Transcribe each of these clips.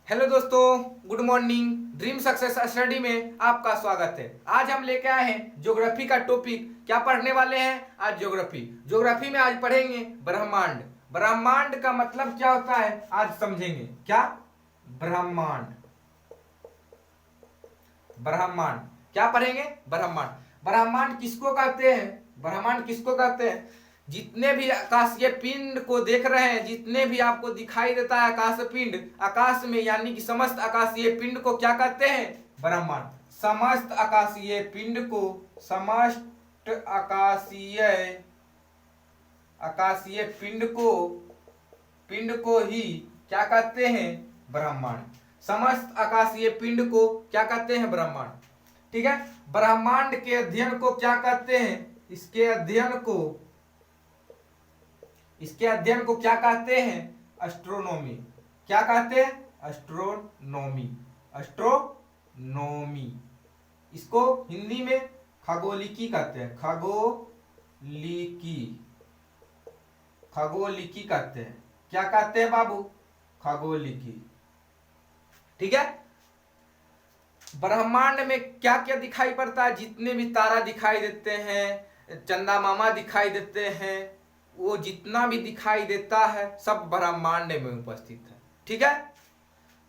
Hello दोस्तों, good morning. Dream success study में आपका स्वागत है। आज हम लेके आए हैं ज्योग्राफी का टॉपिक। क्या पढ़ने वाले हैं आज? ज्योग्राफी में आज पढ़ेंगे ब्रह्मांड। ब्रह्मांड का मतलब क्या होता है आज समझेंगे। क्या? ब्रह्मांड। ब्रह्मांड क्या पढ़ेंगे? ब्रह्मांड। ब्रह्मांड किसको कहते हैं? ब्रह्मांड किसको कहते हैं? जितने भी आकाशीय पिंड को देख रहे हैं, जितने भी आपको दिखाई देता है आकाश पिंड आकाश में, यानी कि समस्त आकाशीय पिंड को क्या कहते हैं? ब्रह्मांड। समस्त आकाशीय पिंड को, समस्त आकाशीय पिंड को ही क्या कहते हैं? ब्रह्मांड। समस्त आकाशीय पिंड को क्या कहते हैं? ब्रह्मांड। ठीक है। ब्रह्मांड के अध्ययन को क्या कहते हैं? इसके अध्ययन को क्या कहते हैं? एस्ट्रोनॉमी। क्या कहते हैं? एस्ट्रोनॉमी। एस्ट्रोनॉमी। इसको हिंदी में खगोलिकी कहते हैं। खगोलिकी कहते हैं। क्या कहते हैं बाबू? खगोलिकी। ठीक है। ब्रह्मांड में क्या क्या दिखाई पड़ता है? जितने भी तारा दिखाई देते हैं, चंदा मामा दिखाई देते हैं, वो जितना भी दिखाई देता है सब ब्रह्मांड में उपस्थित है। ठीक है।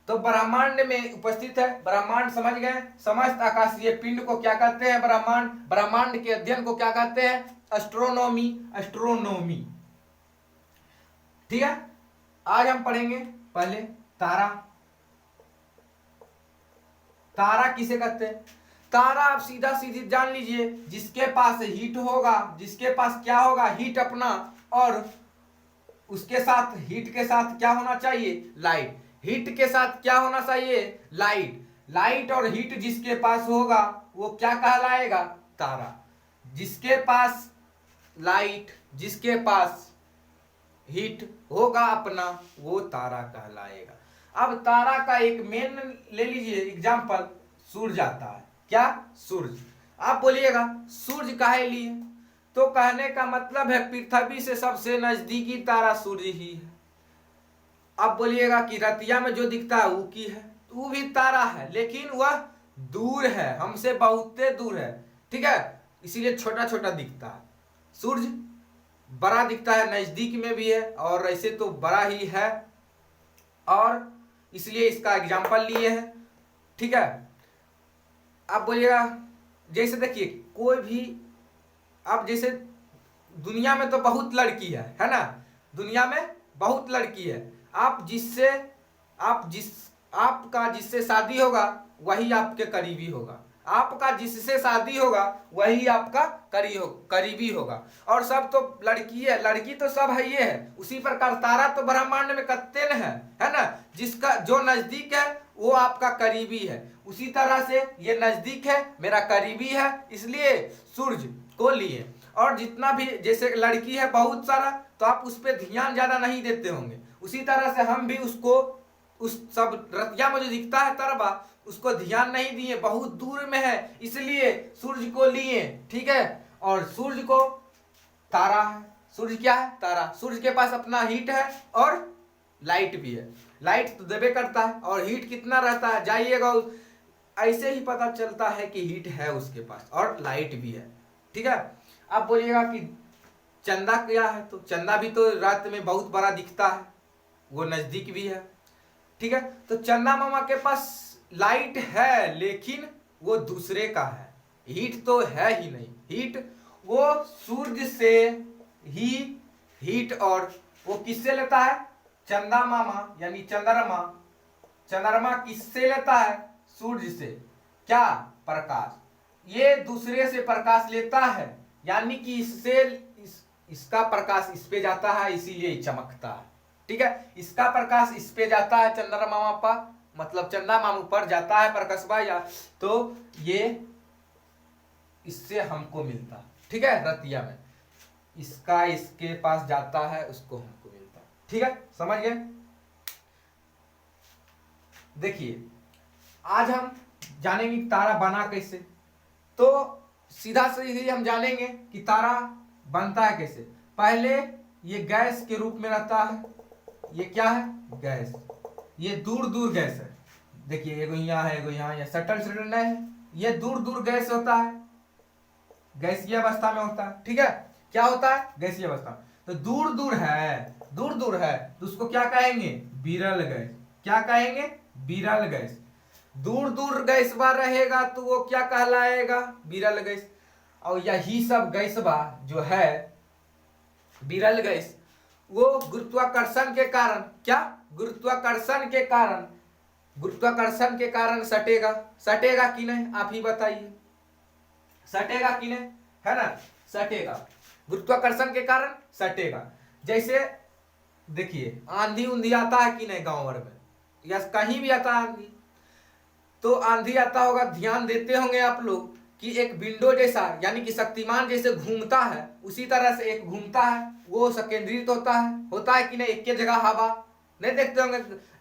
तो ब्रह्मांड में उपस्थित है। ब्रह्मांड समझ गए। समस्त आकाशीय पिंड को क्या कहते हैं? ब्रह्मांड। ब्रह्मांड के अध्ययन को क्या कहते हैं? एस्ट्रोनॉमी। एस्ट्रोनॉमी। ठीक है। आज हम पढ़ेंगे पहले तारा। तारा किसे कहते हैं? तारा आप सीधा सीधी जान लीजिए, जिसके पास हीट होगा, जिसके पास क्या होगा? हीट अपना, और उसके साथ हीट के साथ क्या होना चाहिए? लाइट। हीट के साथ क्या होना चाहिए? लाइट। लाइट और हीट जिसके पास होगा वो क्या कहलाएगा? तारा। जिसके पास लाइट, जिसके पास हीट होगा अपना, वो तारा कहलाएगा। अब तारा का एक मेन ले लीजिए एग्जांपल, सूरज आता है। क्या? सूरज। आप बोलिएगा सूरज काहे लिए? तो कहने का मतलब है पृथ्वी से सबसे नजदीकी तारा सूरज ही है। आप बोलिएगा कि रतिया में जो दिखता है वो की है, तो वो भी तारा है, लेकिन वह दूर है, हमसे बहुते दूर है। ठीक है। इसीलिए छोटा छोटा दिखता है। सूरज बड़ा दिखता है, नजदीक में भी है, और ऐसे तो बड़ा ही है, और इसलिए इसका एग्जाम्पल लिए हैं। ठीक है। आप बोलिएगा, जैसे देखिए कोई भी, अब जैसे दुनिया में तो बहुत लड़की है ना? दुनिया में बहुत लड़की है। आपका जिससे शादी होगा वही आपके करीबी होगा। आपका जिससे शादी होगा वही आपका करीबी होगा। और सब तो लड़की है, लड़की तो सब है ये है। उसी प्रकार तारा तो ब्रह्मांड में कत्ते न है ना? जिसका जो नजदीक है वो आपका करीबी है। उसी तरह से ये नजदीक है, मेरा करीबी है, इसलिए सूरज को लिए। और जितना भी जैसे लड़की है बहुत सारा, तो आप उस पर ध्यान ज्यादा नहीं देते होंगे। उसी तरह से हम भी उसको, उस सब रतिया में जो दिखता है तरबा, उसको ध्यान नहीं दिए, बहुत दूर में है, इसलिए सूरज को लिए। ठीक है। और सूरज को तारा है। सूरज क्या है? तारा। सूरज के पास अपना हीट है और लाइट भी है। लाइट तो देवे करता है, और हीट कितना रहता है जाइएगा, ऐसे ही पता चलता है कि हीट है उसके पास, और लाइट भी है। ठीक है। आप बोलिएगा कि चंदा क्या है? तो चंदा भी तो रात में बहुत बड़ा दिखता है, वो नजदीक भी है। ठीक है। तो चंदा मामा के पास लाइट है, लेकिन वो दूसरे का है, हीट तो है ही नहीं। हीट वो सूरज से ही हीट, और वो किससे लेता है? चंदा मामा यानी चंद्रमा। चंद्रमा किससे लेता है? सूरज से। क्या? प्रकाश। ये दूसरे से प्रकाश लेता है, यानी कि इसका प्रकाश इस पे जाता है, इसीलिए चमकता है। ठीक है। इसका प्रकाश इस पे जाता है चंद्रमा मामा पर, मतलब चंदा मामा पर जाता है प्रकाशवा, या तो ये इससे हमको मिलता है। ठीक है। रतिया में इसका इसके पास जाता है, उसको हमको मिलता है। ठीक है। समझ गए? देखिए आज हम जानेंगे तारा बना कैसे। तो सीधा से ही हम जानेंगे कि तारा बनता है कैसे। पहले ये गैस के रूप में रहता है। ये क्या है? गैस। ये दूर दूर गैस है। देखिए एगो यहाँ है, एगो यहाँ है, सटल सटल नहीं है, ये दूर दूर गैस होता है, गैसीय अवस्था में होता है। ठीक है, क्या होता है? गैसीय अवस्था। तो दूर दूर है, दूर दूर है तो उसको क्या कहेंगे? विरल गैस। क्या कहेंगे? विरल गैस। दूर दूर गैस बा रहेगा तो वो क्या कहलाएगा? विरल गैस। और यही सब गैस बा जो है विरल गैस, वो गुरुत्वाकर्षण के कारण, क्या? गुरुत्वाकर्षण के कारण, गुरुत्वाकर्षण के कारण सटेगा। सटेगा कि नहीं आप ही बताइए, सटेगा कि नहीं? है ना, सटेगा, गुरुत्वाकर्षण के कारण सटेगा। जैसे देखिए आंधी उंधी आता है कि नहीं गांव भर में, या कहीं भी आता है आंधी, तो आंधी आता होगा, ध्यान देते होंगे आप लोग कि एक विंडो जैसा, यानी कि शक्तिमान जैसे घूमता है, उसी तरह से एक घूमता है, वो संकेंद्रित होता है कि नहीं? एक के जगह हवा नहीं देखते होंगे,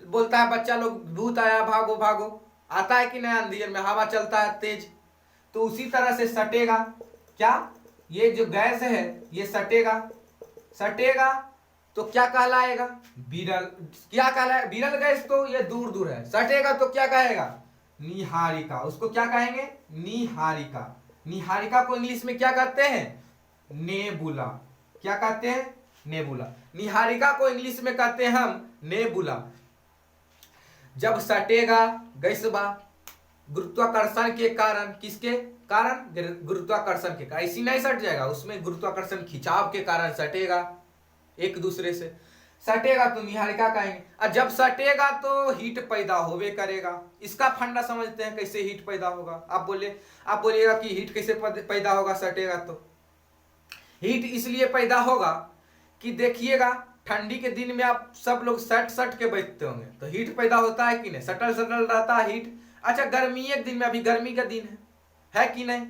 बोलता है बच्चा लोग भूत आया भागो भागो, आता है कि नहीं? अंधेर में हवा चलता है तेज, तो उसी तरह से सटेगा। क्या? ये जो गैस है ये सटेगा, सटेगा तो क्या कहलाएगा? विरल। क्या कहलाएगा? विरल गैस तो ये दूर दूर है, सटेगा तो क्या कहेगा? निहारिका। उसको क्या कहेंगे? निहारिका। निहारिका को इंग्लिश में क्या कहते हैं? नेबुला। क्या कहते हैं? नेबुला। निहारिका को इंग्लिश में कहते हैं हम नेबुला। जब सटेगा गैस बा गुरुत्वाकर्षण के कारण, किसके कारण? गुरुत्वाकर्षण के कारण। ऐसी नहीं सट जाएगा, उसमें गुरुत्वाकर्षण खिंचाव के कारण सटेगा, एक दूसरे से सटेगा तो निहारिका कहेंगे। और जब सटेगा तो हीट पैदा होवे करेगा। इसका फंडा समझते हैं कैसे हीट पैदा होगा। आप बोलिएगा कि हीट कैसे पैदा होगा? सटेगा तो हीट इसलिए पैदा होगा कि देखिएगा ठंडी के दिन में आप सब लोग सट सट के बैठते होंगे, तो हीट पैदा होता है कि नहीं? सटल सटल रहता है हीट। अच्छा गर्मी के दिन में, अभी गर्मी का दिन है कि नहीं?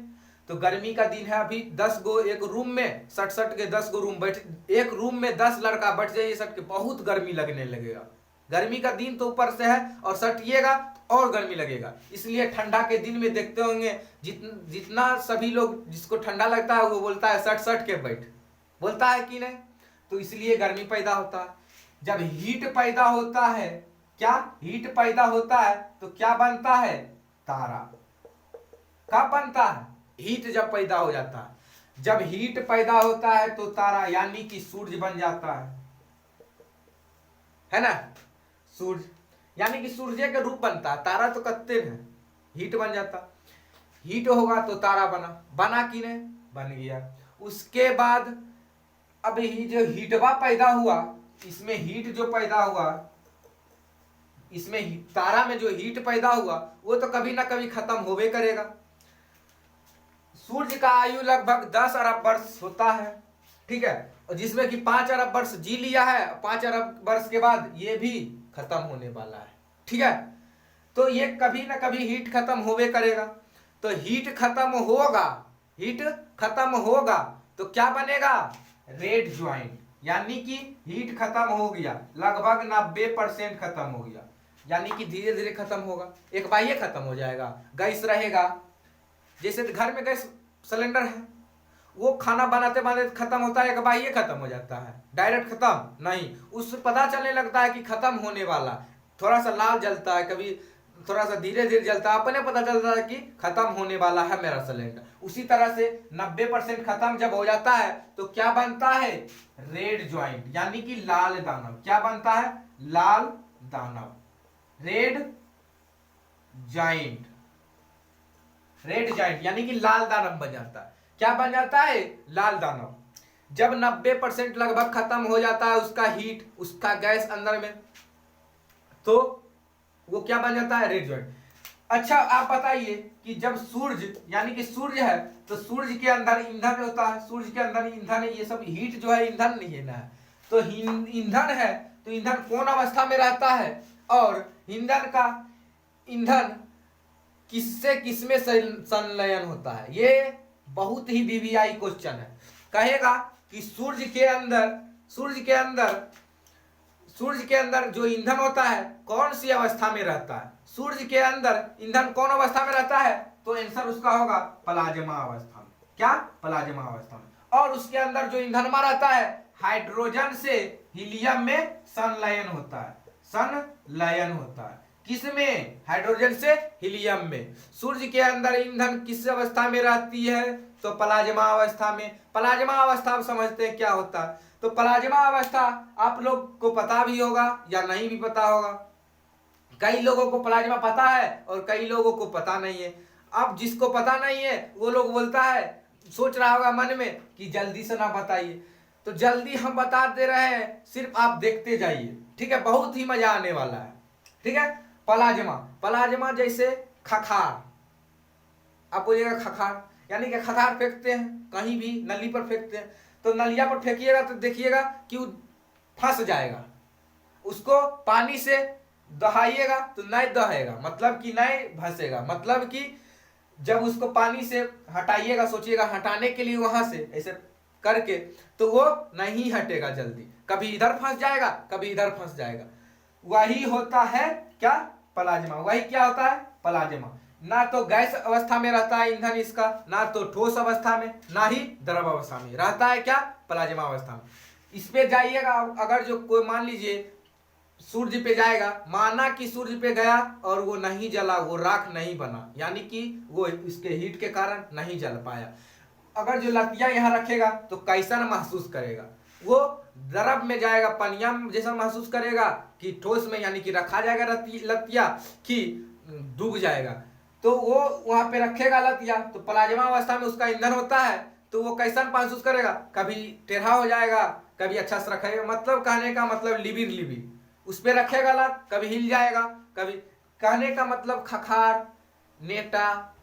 तो गर्मी का दिन है, अभी 10 गो एक रूम में सट सट के 10 गो रूम बैठ, एक रूम में 10 लड़का बैठ जाइए सट के, बहुत गर्मी लगने लगेगा। गर्मी का दिन तो ऊपर से है और सटिएगा तो और गर्मी लगेगा। इसलिए ठंडा के दिन में देखते होंगे जितना सभी लोग, जिसको ठंडा लगता है वो बोलता है सट सट के बैठ, बोलता है कि नहीं? तो इसलिए गर्मी पैदा होता है। जब हीट पैदा होता है, क्या? हीट पैदा होता है तो क्या बनता है? तारा। कब बनता है? हीट जब पैदा हो जाता है। जब हीट पैदा होता है तो तारा, यानी कि सूर्य बन जाता है ना? सूर्य यानी कि सूर्य के रूप बनता है। तारा तो कत्ते हैं, हीट बन जाता। हीट होगा तो तारा बना कि नहीं? बन गया। उसके बाद अब ही जो हीटवा पैदा हुआ, इसमें हीट जो पैदा हुआ, इसमें तारा में जो हीट पैदा हुआ वो तो कभी ना कभी खत्म होवे करेगा। सूर्य का आयु लगभग 10 अरब वर्ष होता है, ठीक है, और जिसमें कि 5 अरब वर्ष जी लिया है, 5 अरब वर्ष के बाद ये भी खत्म होने वाला है। ठीक है, तो ये कभी ना कभी हीट खत्म होवे करेगा। तो हीट खत्म होगा तो क्या बनेगा? Red joint. यानी कि हीट खत्म हो गया, लगभग 90% खत्म हो गया, यानी कि धीरे धीरे खत्म होगा। एक बाह्य खत्म हो जाएगा, गैस रहेगा। जैसे घर में गैस सिलेंडर है, वो खाना बनाते बनाते खत्म होता है, एक बाह्य खत्म हो जाता है, डायरेक्ट खत्म नहीं, उससे पता चलने लगता है कि खत्म होने वाला। थोड़ा सा लाल जलता है, कभी थोड़ा सा धीरे धीरे जलता है, अपने पता चलता है कि खत्म होने वाला है मेरा सिलेंडर। उसी तरह से 90% खत्म जब हो जाता है तो क्या बनता है? रेड ज्वाइंट, यानी कि लाल दानव। क्या बनता है? लाल दानव, रेड जाइंट। रेड जाइंट यानी कि लाल दानव बन जाता है। क्या बन जाता है? लाल दानव। जब 90% लगभग खत्म हो जाता है उसका हीट, उसका गैस अंदर में, तो वो क्या बन जाता है? Red joint. अच्छा आप बताइए कि जब सूर्य, यानी कि सूर्य है, तो सूर्य के अंदर ईंधन होता है, सूर्य के अंदर ईंधन है, ये सब हीट जो है ईंधन नहीं है ना, तो ईंधन है, तो ईंधन कौन अवस्था में रहता है? और ईंधन किससे किसमें संलयन होता है? ये बहुत ही वीवीआई क्वेश्चन है। कहेगा कि सूर्य के अंदर जो ईंधन होता है कौन सी अवस्था में रहता है? सूर्य के अंदर ईंधन कौन अवस्था में रहता है? तो आंसर उसका होगा प्लाज्मा अवस्था में। क्या? प्लाज्मा अवस्था में। और उसके अंदर जो ईंधन रहता है हाइड्रोजन से हीलियम में संलयन होता है, लयन होता है। किसमें? हाइड्रोजन से हीलियम में। सूर्य के अंदर ईंधन किस अवस्था में रहती है? तो प्लाज्मा अवस्था में। प्लाज्मा अवस्था आप समझते हैं क्या होता है? तो प्लाज्मा अवस्था आप लोग को पता भी होगा या नहीं भी पता होगा। कई लोगों को प्लाज्मा पता है और कई लोगों को पता नहीं है। अब जिसको पता नहीं है वो लोग बोलता है, सोच रहा होगा मन में कि जल्दी से ना बताइए, तो जल्दी हम बता दे रहे हैं, सिर्फ आप देखते जाइए, ठीक है, बहुत ही मजा आने वाला है, ठीक है। प्लाज्मा, प्लाज्मा जैसे खखार, आप बोलिएगा खखार यानी कि खखार फेंकते हैं कहीं भी, नली पर फेंकते हैं, तो नलिया पर फेंकिएगा तो देखिएगा कि वो फंस जाएगा, उसको पानी से दहाइएगा तो नहीं दहेगा, मतलब कि नहीं भसेगा, मतलब कि जब उसको पानी से हटाइएगा, सोचिएगा हटाने के लिए वहां से ऐसे करके, तो वो नहीं हटेगा जल्दी, कभी इधर फंस जाएगा कभी इधर फंस जाएगा। वही होता है क्या? प्लाज्मा। वही क्या होता है? प्लाज्मा। ना तो गैस अवस्था में रहता है ईंधन इसका, ना तो ठोस अवस्था में, ना ही द्रव अवस्था में रहता है क्या? प्लाज्मा अवस्था में। इस पे जाइएगा, अगर जो कोई मान लीजिए सूर्य पे जाएगा, माना कि सूर्य पे गया और वो नहीं जला, वो राख नहीं बना, यानी कि वो इसके हीट के कारण नहीं जल पाया, अगर जो लतिया यहाँ रखेगा तो कैसा महसूस करेगा? वो द्रव में जाएगा, पनिया जैसा महसूस करेगा कि ठोस में, यानी कि रखा जाएगा लतिया कि डूब जाएगा। तो वो वहां पे रखेगा लतिया, तो प्लाज्मा अवस्था में उसका ईंधन होता है, तो वो कैसा महसूस करेगा? कभी टेढ़ा हो जाएगा, कभी अच्छा से रखेगा, मतलब कहने का मतलब लिबिर लिबिर, उस पर रखेगा लत, कभी हिल जाएगा, कभी, कहने का मतलब खखार, नेटा,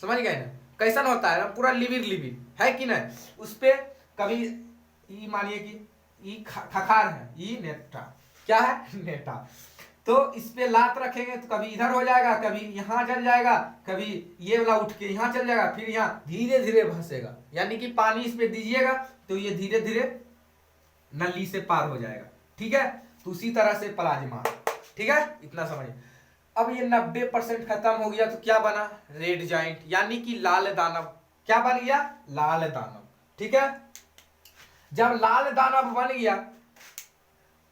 समझ गए ना कैसा होता है ना, पूरा लिबिर लिबिर है कि नहीं। उस पे कभी ई मानिए कि ई खखार है, ई नेटा क्या है? नेटा। तो इस पे लात रखेंगे तो कभी इधर हो जाएगा, कभी यहाँ चल जाएगा, कभी ये वाला उठ के यहाँ चल जाएगा, फिर यहाँ धीरे धीरे भसेगा, यानी कि पानी इस पे दीजिएगा तो ये धीरे धीरे नली से पार हो जाएगा, ठीक है। तो उसी तरह से प्लाज्मा, ठीक है, इतना समझिए। अब ये 90% खत्म हो गया तो क्या बना? रेड जॉइंट, यानी कि लाल दानव। क्या बन गया? लाल दानव, ठीक है। जब लाल दानव बन गया,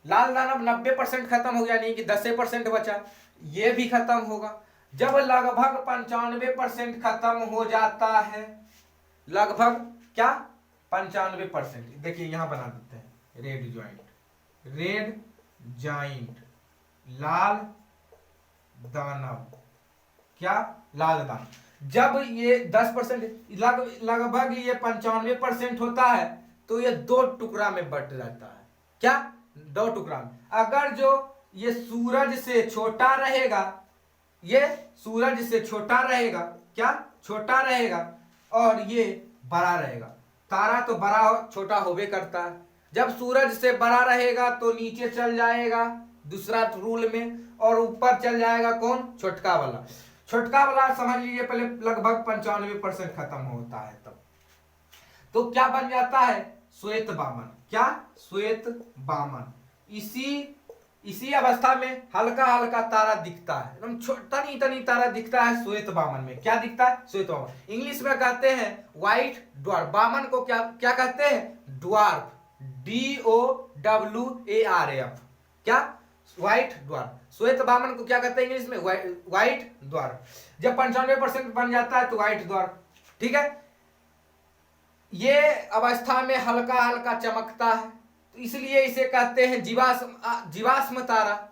लाल दानव 90% खत्म हो गया, नहीं कि 10% बचा, ये भी खत्म होगा। जब लगभग 95% खत्म हो जाता है, लगभग क्या? 95%, देखिए यहां बना देते हैं रेड जॉइंट, रेड जॉइंट, लाल दानव, क्या? लाल दानव। जब ये 10% लगभग ये 95% होता है, तो ये 2 टुकड़ा में बट जाता है, क्या? 2 टुकड़ा में। अगर जो ये सूरज से छोटा रहेगा, ये सूरज से छोटा रहेगा, क्या? छोटा रहेगा, और ये बड़ा रहेगा। तारा तो बड़ा छोटा होवे करता है, जब सूरज से बड़ा रहेगा तो नीचे चल जाएगा दूसरा रूल में, और ऊपर चल जाएगा कौन? छोटका वाला। छोटका वाला समझ लीजिए पहले लगभग 95% खत्म होता है तब, तो क्या बन जाता है? श्वेत वामन। क्या? श्वेत वामन। इसी अवस्था में हल्का हल्का तारा दिखता है, एकदम तनी तनी तारा दिखता है श्वेत वामन में। क्या दिखता है? श्वेत वामन। इंग्लिश में कहते हैं व्हाइट ड्वार्फ। वामन को क्या क्या कहते हैं? ड्वार्फ, DOWARF, क्या? White dwarf. श्वेत वामन को क्या कहते हैं इंग्लिश में? White dwarf. जब 95% बन जाता है तो व्हाइट ड्वार्फ, ठीक है। ये अवस्था में हल्का हल्का चमकता है, तो इसलिए इसे कहते हैं जीवाश्म तारा।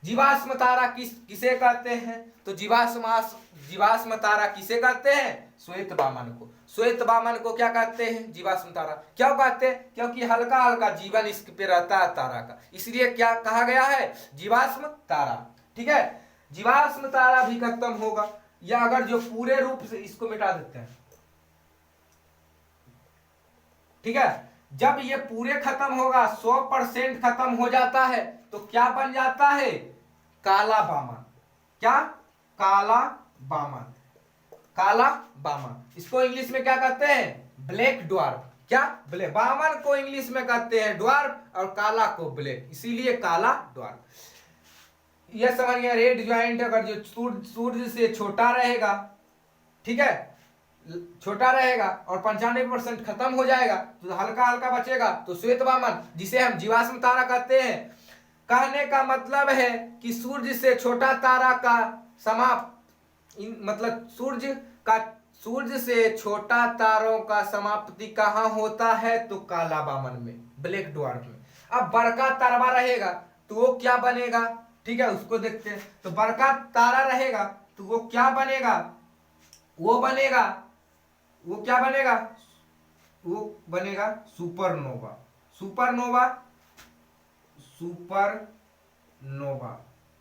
जीवाश्म तारा किसे कहते हैं? तो जीवाश्म तारा किसे कहते हैं? श्वेत वामन को। श्वेत वामन को क्या कहते हैं? जीवाश्म तारा। क्यों कहते हैं? क्योंकि हल्का हल्का जीवन इस पे रहता है तारा का, इसलिए क्या कहा गया है? जीवाश्म तारा, ठीक है। जीवाश्म तारा भी खत्म होगा, या अगर जो पूरे रूप से, इसको मिटा देते हैं, ठीक है। जब ये पूरे खत्म होगा, 100% खत्म हो जाता है, तो क्या बन जाता है? काला वामन। क्या? काला वामन। काला वामन। इसको इंग्लिश में क्या कहते हैं? Black dwarf. क्या? ब्लैक। वामन को इंग्लिश में कहते हैं ड्वार्फ और काला को ब्लैक, इसीलिए काला ड्वार्फ। यह समझ गया। रेड ज्वाइंट अगर जो सूर्य से छोटा रहेगा, ठीक है, छोटा रहेगा और 95% खत्म हो जाएगा, तो हल्का हल्का बचेगा, तो श्वेत वामन, जिसे हम जीवाश्म तारा कहते हैं, कहने का मतलब है कि सूर्य से छोटा तारा का मतलब सूर्य से छोटा तारों का समाप्ति कहाँ होता है? तो काला बामन में, ब्लैक ड्वार्फ में। अब बड़का तारा रहेगा तो वो क्या बनेगा? ठीक है, उसको देखते हैं। तो बड़का तारा रहेगा तो वो क्या बनेगा? वो क्या बनेगा? वो बनेगा supernova. Supernova supernova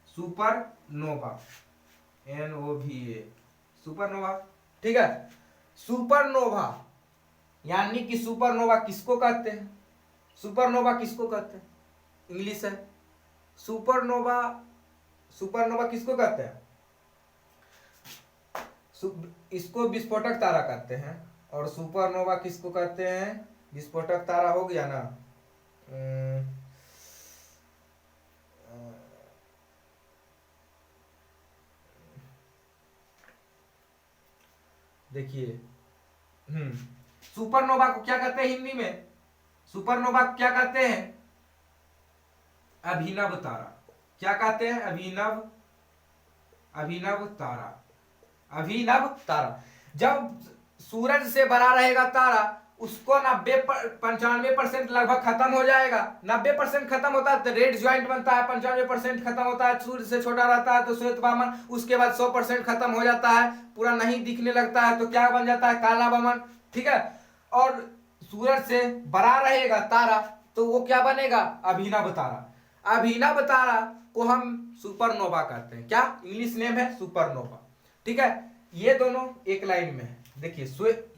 supernova NOVA supernova. ठीक है, सुपरनोवा यानी कि सुपरनोवा किसको कहते हैं? सुपरनोवा किसको कहते हैं? इंग्लिश है सुपरनोवा। सुपरनोवा किसको कहते हैं? इसको विस्फोटक तारा कहते हैं। और सुपरनोवा किसको कहते हैं? विस्फोटक तारा हो गया ना। देखिए, सुपरनोवा को क्या कहते हैं हिंदी में? सुपरनोवा क्या कहते हैं? अभिनव तारा। क्या कहते हैं? अभिनव तारा। अभिनव तारा। जब सूरज से बड़ा रहेगा तारा, उसको 95% लगभग खत्म हो जाएगा। 90% खत्म होता है तो रेड ज्वाइंट बनता है, 95% खत्म होता है। सूर्य से छोटा रहता है तो श्वेत बामन। उसके बाद 100% खत्म हो जाता है, पूरा नहीं दिखने लगता है तो क्या बन जाता है? काला बामन। ठीक है, और सूरज से बड़ा रहेगा तारा तो वो क्या बनेगा? अभिनव तारा। अभिनव तारा को हम सुपरनोवा कहते हैं। क्या इंग्लिश नेम है? सुपरनोवा। ठीक है, ये दोनों एक लाइन में है। देखिए,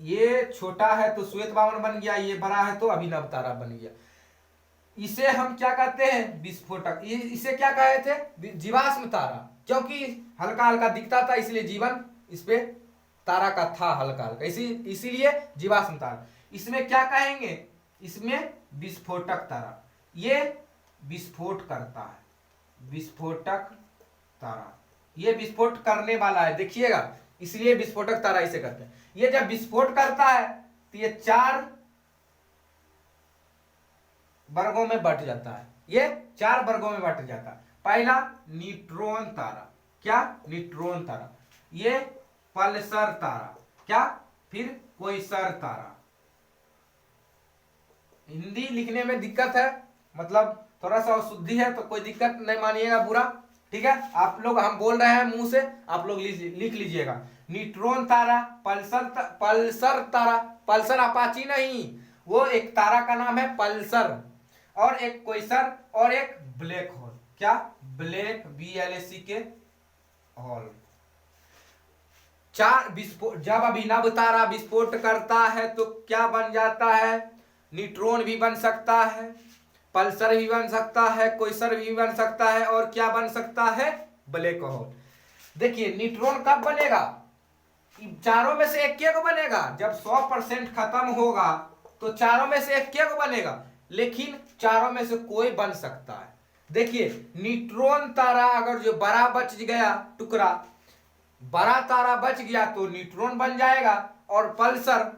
ये छोटा है तो श्वेत बामन बन गया, ये बड़ा है तो अभिनव तारा बन गया। इसे हम क्या कहते हैं? विस्फोटक। इसे क्या कहे थे? जीवाश्म तारा, क्योंकि हल्का हल्का दिखता था इसलिए जीवन इस पे तारा का था हल्का हल्का, इसीलिए जीवाश्म तारा। इसमें क्या कहेंगे? इसमें विस्फोटक तारा। ये विस्फोट करता है, विस्फोटक तारा। ये विस्फोट करने वाला है, देखिएगा, इसलिए विस्फोटक तारा इसे कहते हैं। ये जब विस्फोट करता है तो ये 4 वर्गों में बट जाता है। ये 4 वर्गों में बट जाता है। पहला न्यूट्रॉन तारा। क्या? न्यूट्रॉन तारा। ये पल्सर तारा। क्या? फिर क्वेसर तारा। हिंदी लिखने में दिक्कत है, मतलब थोड़ा सा अशुद्धि है तो कोई दिक्कत नहीं मानिएगा बुरा। ठीक है, आप लोग, हम बोल रहे हैं मुंह से, आप लोग लिख लीजिएगा। न्यूट्रॉन तारा, पल्सर तारा। पल्सर अपाची नहीं, वो एक तारा का नाम है पल्सर, और एक क्वेसर, और एक ब्लैक होल। क्या? Black BLACK hole. 4 विस्फोट। जब अभिनव तारा विस्फोट करता है तो क्या बन जाता है? न्यूट्रॉन भी बन सकता है, पल्सर भी बन सकता है, क्वेसर भी बन सकता है, और क्या बन सकता है? Black hole. देखिए, न्यूट्रॉन कब बनेगा? चारों में से एक बनेगा। जब 100% खत्म होगा तो चारों में से एक बनेगा, लेकिन चारों में से कोई बन सकता है। देखिए, न्यूट्रॉन तारा अगर जो बड़ा बच गया टुकड़ा, बड़ा तारा बच गया तो न्यूट्रॉन बन जाएगा, और पल्सर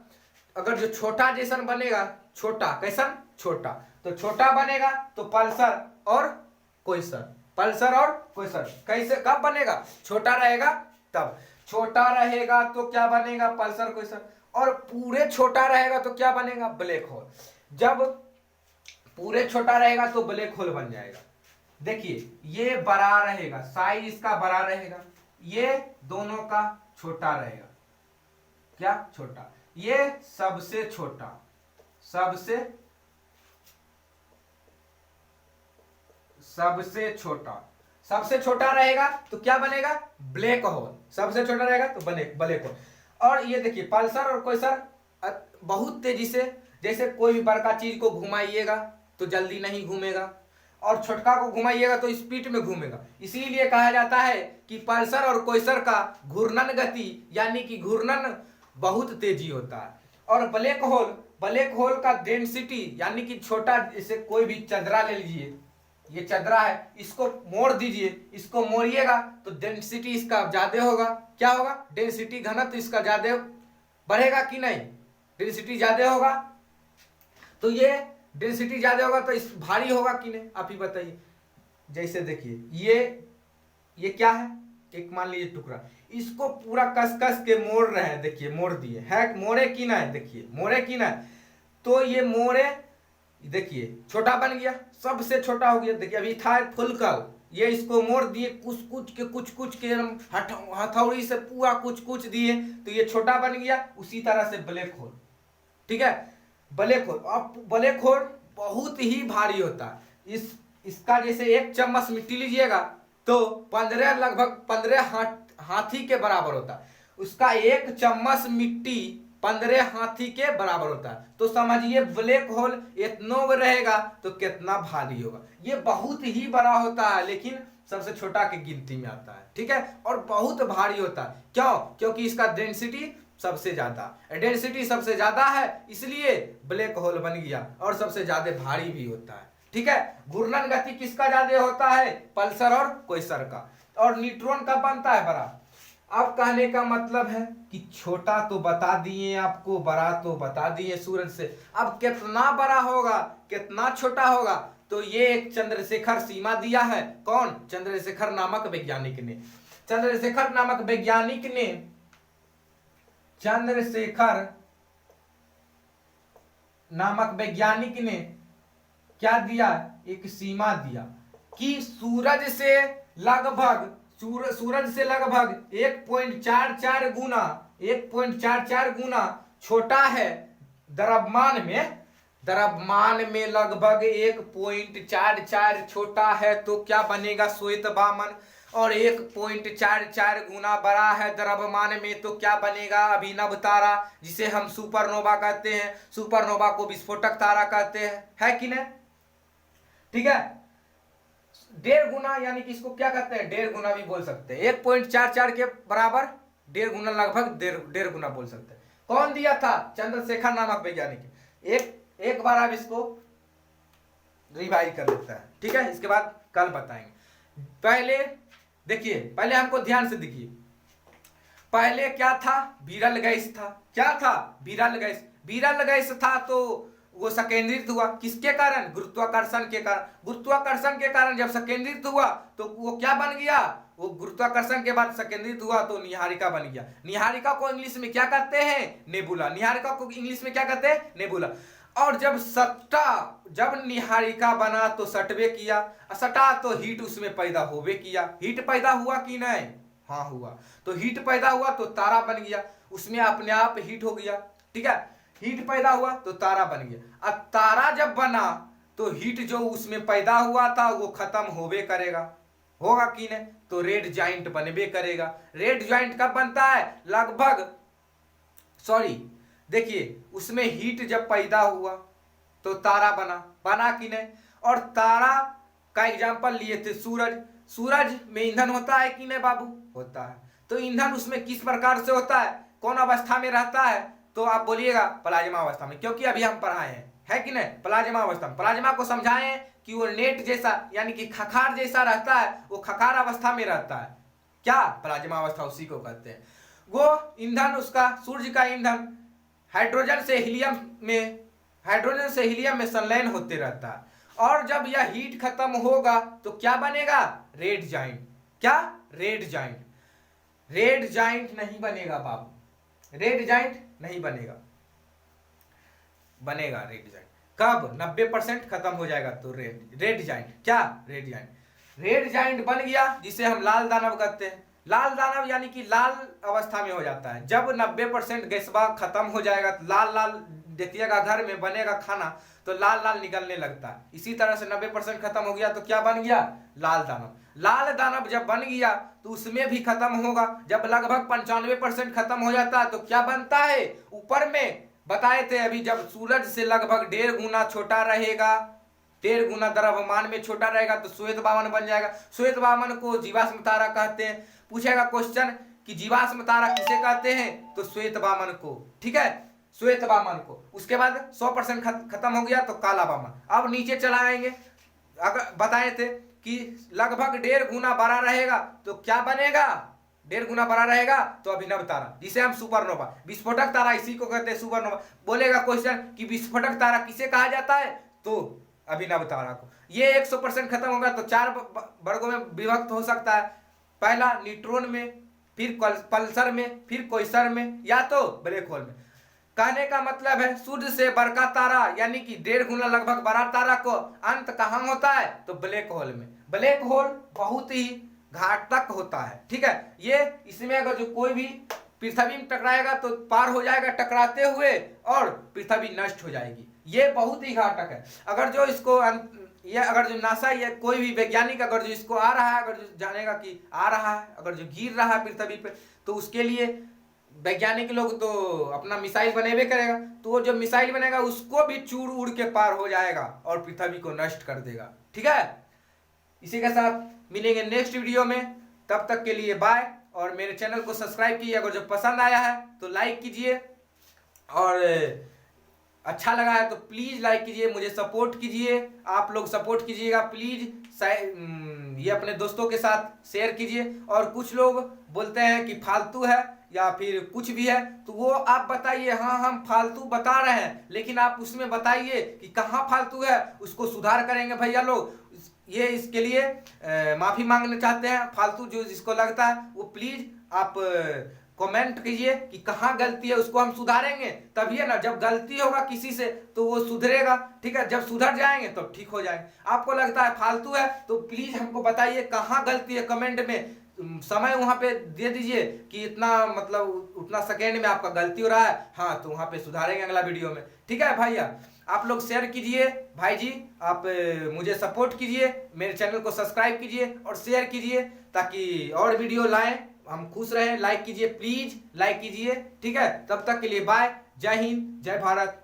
अगर जो छोटा जैसन बनेगा, छोटा कैसन? छोटा, तो छोटा बनेगा तो पल्सर और क्वेसर। पल्सर और क्वेसर कैसे, कब बनेगा? छोटा रहेगा तब। छोटा रहेगा तो क्या बनेगा? पल्सर क्वेसर। और पूरे छोटा रहेगा तो क्या बनेगा? Black hole. जब पूरे छोटा रहेगा तो ब्लैक होल बन जाएगा। देखिए, ये बड़ा रहेगा, साइज इसका बड़ा रहेगा, ये दोनों का छोटा रहेगा। क्या? छोटा। ये सबसे छोटा, सबसे छोटा रहेगा तो क्या बनेगा? Black hole. सबसे छोटा रहेगा तो ब्लैक होल। और ये देखिए, पल्सर और क्वेसर बहुत तेजी से, जैसे कोई भी बड़का चीज को घुमाइएगा तो जल्दी नहीं घूमेगा, और छोटका को घुमाइएगा तो स्पीड में घूमेगा। इसीलिए कहा जाता है कि पल्सर और क्वेसर का घूर्णन गति यानी कि घूर्णन बहुत तेजी होता है। और ब्लैक होल का डेंसिटी यानी कि छोटा, जैसे कोई भी चंद्रा ले लीजिए, ये चंद्रा है, इसको मोड़ दीजिए, इसको मोड़िएगा तो डेंसिटी इसका ज्यादा होगा। क्या होगा? डेंसिटी, घनत्व इसका ज्यादा बढ़ेगा कि नहीं? डेंसिटी ज्यादा होगा, तो ये डेंसिटी ज्यादा होगा तो इस भारी होगा कि नहीं? आप ही बताइए। जैसे देखिए ये क्या है, एक मान लीजिए टुकड़ा, इसको पूरा कस कस के मोड़ रहे हैं, देखिए मोड़ दिए है, मोड़े की ना है, देखिए मोड़े की ना है, तो ये मोड़े, देखिए छोटा बन गया, सबसे छोटा हो गया। देखिए अभी था फुलकल, ये इसको मोड़ दिए, कुछ कुछ के हथौड़ी से पूरा कुछ दिए, तो ये छोटा बन गया। उसी तरह से ब्लैक होल, ठीक है, ब्लैक होल। अब ब्लैक होल बहुत ही भारी होता है। इसका जैसे 1 चम्मच मिट्टी लीजिएगा तो 15 लगभग 15 हाथी के बराबर होता है। उसका 1 चम्मच मिट्टी 15 हाथी के बराबर होता है। तो समझिए ब्लैक होल इतना रहेगा तो कितना भारी होगा। ये बहुत ही बड़ा होता है, लेकिन सबसे छोटा की गिनती में आता है, ठीक है, और बहुत भारी होता है। क्यों? क्योंकि इसका डेंसिटी सबसे ज्यादा, डेंसिटी सबसे ज्यादा है, इसलिए ब्लैक होल बन गया, और सबसे ज्यादा भारी भी होता है, ठीक है। घूर्णन गति किसका ज्यादा होता है? पल्सर और क्वेसर का। और न्यूट्रॉन कब बनता है? बड़ा। अब कहने का मतलब है कि छोटा तो बता दिए आपको, बड़ा तो बता दिए सूरज से। अब कितना बड़ा होगा, कितना छोटा होगा, तो ये एक चंद्रशेखर सीमा दिया है। कौन? चंद्रशेखर नामक वैज्ञानिक ने। चंद्रशेखर नामक वैज्ञानिक ने क्या दिया? एक सीमा दिया कि सूरज से लगभग 1.44 गुना छोटा है द्रव्यमान में लगभग 1.44 छोटा है, तो क्या बनेगा? श्वेत वामन। और 1.44 गुना बड़ा है द्रव्यमान में, तो क्या बनेगा? अभिनव तारा, जिसे हम सुपरनोवा कहते हैं। सुपरनोवा को विस्फोटक तारा कहते हैं, है कि नहीं? ठीक है। 1.5 गुना, यानी कि इसको क्या कहते हैं? 1.5 गुना भी बोल सकते हैं। 1.44 के बराबर 1.5 गुना, लगभग 1.5 गुना बोल सकते हैं। कौन दिया था? चंद्रशेखर नामक वैज्ञानिक। एक बार आप इसको रिवाइज कर लेता है, ठीक है, इसके बाद कल बताएंगे। पहले देखिए, पहले हमको ध्यान से देखिए, पहले क्या था? विरल गैस था। क्या था? विरल गैस। विरल गैस था तो वो संकेंद्रित हुआ, किसके कारण? गुरुत्वाकर्षण के कारण। गुरुत्वाकर्षण के कारण जब संकेंद्रित हुआ तो वो क्या बन गया? वो गुरुत्वाकर्षण के बाद संकेंद्रित हुआ तो निहारिका बन गया। निहारिका को इंग्लिश में क्या कहते हैं? नेबुला। निहारिका को इंग्लिश में क्या कहते हैं? नेबुला। और जब निहारिका बना तो सटवे किया, सटा तो हीट उसमें पैदा होवे किया। हीट पैदा हुआ कि नहीं? हाँ हुआ। तो हीट पैदा हुआ तो तारा बन गया, उसमें अपने आप हीट हो गया, ठीक है। हीट पैदा हुआ तो तारा बन गया। अब तारा जब बना तो हीट जो उसमें पैदा हुआ था वो खत्म होवे करेगा, होगा कि नहीं? तो रेड जाइंट बनबे करेगा। रेड जाइंट कब बनता है? देखिए, उसमें हीट जब पैदा हुआ तो तारा बना कि नहीं? और तारा का एग्जांपल लिए थे सूरज। सूरज में ईंधन होता है कि नहीं बाबू? होता है। तो ईंधन उसमें किस प्रकार से होता है, कौन अवस्था में रहता है? तो आप बोलिएगा प्लाज्मा अवस्था में, क्योंकि अभी हम पढ़ाए हैं, है कि नहीं? प्लाज्मा अवस्था में। प्लाज्मा को समझाएं कि वो नेट जैसा, यानी कि खखार जैसा रहता है, वो खखार अवस्था में रहता है। क्या? प्लाज्मा अवस्था उसी को कहते हैं। वो ईंधन, उसका सूर्य का ईंधन हाइड्रोजन से हीलियम में संलयन होते रहता है। और जब यह हीट खत्म होगा तो क्या बनेगा? Red giant. क्या? Red giant. रेड जाइंट नहीं बनेगा बाबू, रेड जाइंट नहीं बनेगा। बनेगा रेड जाइंट कब? 90% खत्म हो जाएगा तो रेड जाइंट। क्या? Red giant. रेड जाइंट बन गया, जिसे हम लाल दानव कहते हैं। लाल दानव यानी कि लाल अवस्था में हो जाता है। जब 90% गैसवा खत्म हो जाएगा तो लाल देखिएगा, घर में बनेगा खाना तो लाल निकलने लगता है। इसी तरह से 90% खत्म हो गया तो क्या बन गया? लाल दानव। लाल दानव जब बन गया तो उसमें भी खत्म होगा। जब लगभग 95% खत्म हो जाता है तो क्या बनता है? ऊपर में बताए थे अभी, जब सूरज से लगभग 1.5 गुना छोटा रहेगा, 1.5 गुना द्रव्यमान में छोटा रहेगा तो श्वेत वामन बन जाएगा। श्वेत वामन को जीवाश्म तारा कहते हैं। पूछेगा क्वेश्चन कि जीवाश्म तारा किसे कहते हैं? तो श्वेत वामन को, ठीक है, श्वेत वामन को। उसके बाद 100% खत्म हो गया तो काला वामन। अब नीचे चलाएंगे, अगर बताए थे कि लगभग 1.5 गुना बड़ा रहेगा तो क्या बनेगा? 1.5 गुना बड़ा रहेगा तो अभिनव तारा, जिसे हम सुपरनोवा, विस्फोटक तारा इसी को कहते हैं, सुपरनोवा। बोलेगा क्वेश्चन कि विस्फोटक तारा किसे कहा जाता है? तो अभिनव तारा को। ये 100% खत्म होगा तो 4 वर्गों में विभक्त हो सकता है। पहला न्यूट्रॉन में, फिर पल्सर में, फिर क्वेसर में, या तो ब्लैक होल में। कहने का मतलब है सूर्य से बड़का तारा यानी कि 1.5 गुना लगभग बड़ा तारा को अंत कहाँ होता है, तो ब्लैक होल में। ब्लैक होल बहुत ही घातक होता है, ठीक है। ये इसमें अगर जो कोई भी पृथ्वी में टकराएगा तो पार हो जाएगा टकराते हुए और पृथ्वी नष्ट हो जाएगी। ये बहुत ही घातक है। अगर जो इसको ये अगर जो नासा या कोई भी वैज्ञानिक अगर जो इसको आ रहा है, अगर जो जानेगा कि आ रहा है, अगर जो गिर रहा है पृथ्वी पे, तो उसके लिए वैज्ञानिक लोग तो अपना मिसाइल बनेबे करेगा। तो वो जो मिसाइल बनेगा उसको भी चूर उड़ के पार हो जाएगा और पृथ्वी को नष्ट कर देगा, ठीक है। इसी के साथ मिलेंगे नेक्स्ट वीडियो में, तब तक के लिए बाय। और मेरे चैनल को सब्सक्राइब कीजिए, अगर जो पसंद आया है तो लाइक कीजिए, और अच्छा लगा है तो प्लीज लाइक कीजिए, मुझे सपोर्ट कीजिए। आप लोग सपोर्ट कीजिएगा प्लीज, ये अपने दोस्तों के साथ शेयर कीजिए। और कुछ लोग बोलते हैं कि फालतू है या फिर कुछ भी है, तो वो आप बताइए, हाँ हम फालतू बता रहे हैं, लेकिन आप उसमें बताइए कि कहाँ फालतू है, उसको सुधार करेंगे भैया लोग। ये इसके लिए माफी मांगना चाहते हैं। फालतू जो जिसको लगता है वो प्लीज आप कमेंट कीजिए कि कहाँ गलती है, उसको हम सुधारेंगे। तभी है ना, जब गलती होगा किसी से तो वो सुधरेगा, ठीक है। जब सुधर जाएंगे तो ठीक हो जाएंगे। आपको लगता है फालतू है तो प्लीज हमको बताइए कहाँ गलती है, कमेंट में समय वहां पे दे दीजिए कि इतना मतलब उतना सेकेंड में आपका गलती हो रहा है, हाँ तो वहां पे सुधारेंगे अगला वीडियो में, ठीक है भैया। आप लोग शेयर कीजिए भाई जी, आप मुझे सपोर्ट कीजिए, मेरे चैनल को सब्सक्राइब कीजिए और शेयर कीजिए ताकि और वीडियो लाएं, हम खुश रहें। लाइक कीजिए प्लीज, लाइक कीजिए, ठीक है। तब तक के लिए बाय, जय हिंद, जय भारत।